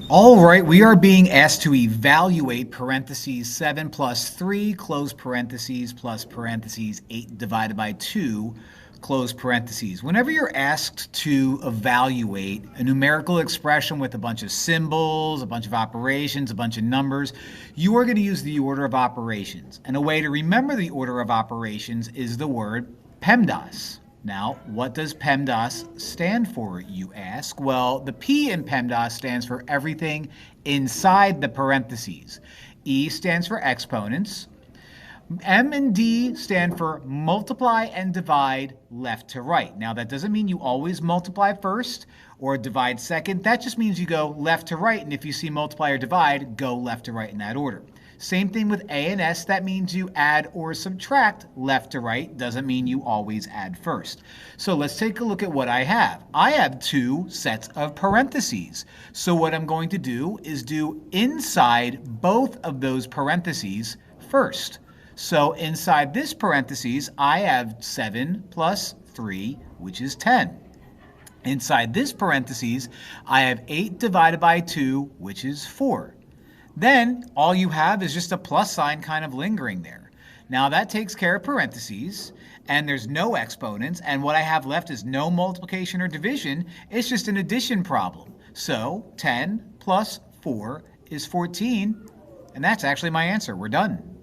All right, we are being asked to evaluate parentheses 7 plus 3, close parentheses, plus parentheses 8 divided by 2, close parentheses. Whenever you're asked to evaluate a numerical expression with a bunch of symbols, a bunch of operations, a bunch of numbers, you are going to use the order of operations. And a way to remember the order of operations is the word PEMDAS. Now, what does PEMDAS stand for, you ask? Well, the P in PEMDAS stands for everything inside the parentheses. E stands for exponents. M and D stand for multiply and divide left to right. Now, that doesn't mean you always multiply first or divide second. That just means you go left to right, and if you see multiply or divide, go left to right in that order. Same thing with A and S. That means you add or subtract left to right. Doesn't mean you always add first. So let's take a look at what I have. I have two sets of parentheses. So what I'm going to do is do inside both of those parentheses first. So inside this parentheses, I have 7 plus 3, which is 10. Inside this parentheses, I have 8 divided by 2, which is 4. Then all you have is just a plus sign kind of lingering there. Now that takes care of parentheses, and there's no exponents, and what I have left is no multiplication or division. It's just an addition problem. So 10 plus 4 is 14, and that's actually my answer. We're done.